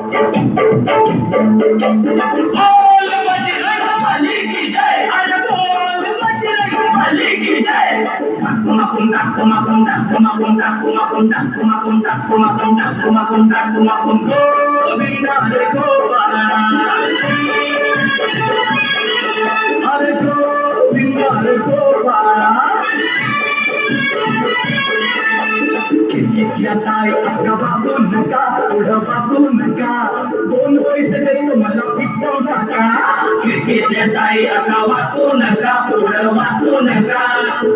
बोल बजरंग बली की जय, अरे बोल बजरंग बली की जय। कुमाकुंडा कुमाकुंडा कुमाकुंडा कुमाकुंडा कुमाकुंडा कुमाकुंडा कुमाकुंडा कुमाकुंडा गोविंदा रे गोपाला, अरे गोविंदा रे गोपाला। खिडकीतल्या ताई अगं बाबू नका, पुढं बाबू नका, 2 पैसे देतो मला पिटवू नका। खिडकीतल्या ताई अगं वाचू नका, पुढं वाचू नका,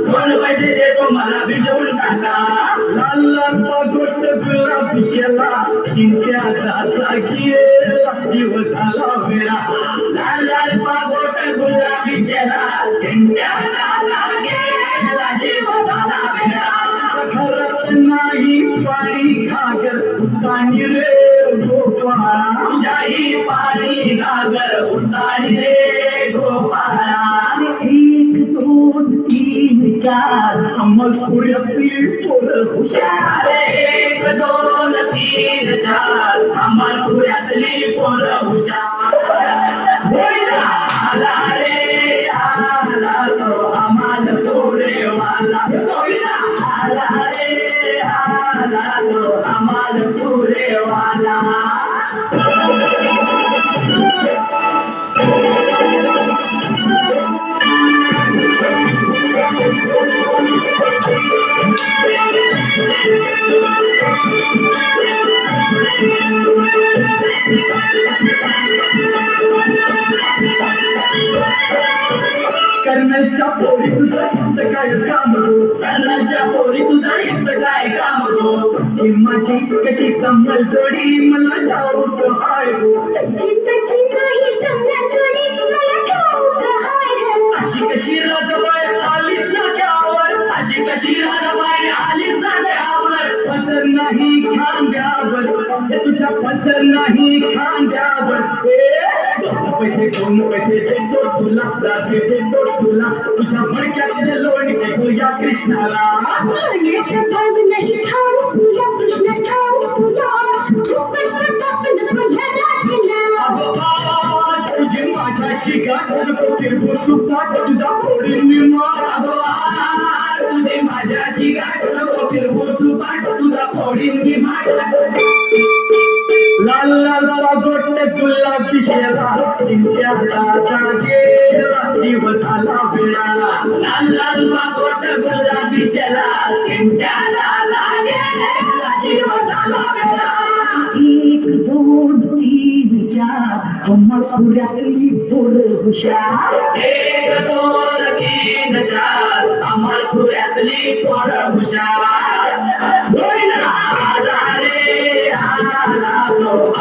2 पैसे देतो मला भिजवून टाका। लाल लाल पागोट गुलाबी शेला, चिंट्या जाता गेला जीव झाला वेळा। लाल लाल पागोट गुलाबी शेला, चिंट्या जाता गेला जीव झाला वेळा। घरात नाही पाणी घागर उतानी रे गोपाळा, नाही पाणी घागर उतानी रे गोपाळा। 1 2 3 4 अमलपुऱ्यातली पोरं हुशार, 1 2 3 4 अमलपुऱ्यातली पोरं हुशार। आला रे आला तो अमलपुरेवाला, आला रे आला तो अमलपुरेवाला। कर्णाच्या पोरी तुझा इष्ट काय काम गो, कर्णाच्या पोरी तुझा इष्ट काय काम गो। ही माझी कशी कमल जोडी मला ठाऊक हाय गो, चिंताची नाही कमल जोडी मला ठाऊक हाय गो। अशी कशी राजबाई आलीच नाक्यावर, अशी कशी राजबाई आलीच नाक्यावर। पसर नाही खांद्यावर, तुझ्या पसर नाही खांद्यावर। 2 पैसे देतो तुला, रात्री देतो तुला, तुझ्या भडक्यातले लोणी देतो या कृष्णाला। भाग नाही ठाऊ तुझ्या कृष्ण ठाऊ तुझा, तुझी माझ्याशी गाठ नको सुपाट तुझा फोडीन मी मार। तुझे माझ्याशी गाठ नको सुपाट तुझा फोडीन मी मार। लाल लाल पागोट गुलाबी शेला, चिंट्या जाता गेला जीव झाला वेळा। लाल लाल पागोट गुलाबी शेला, चिंट्या जाता गेला जीव झाला वेळा। 1 2 3 4 अमलपुऱ्यातली पोरं हुशार, 1 2 3 4 अमलपुऱ्यातली पोरं हुशार।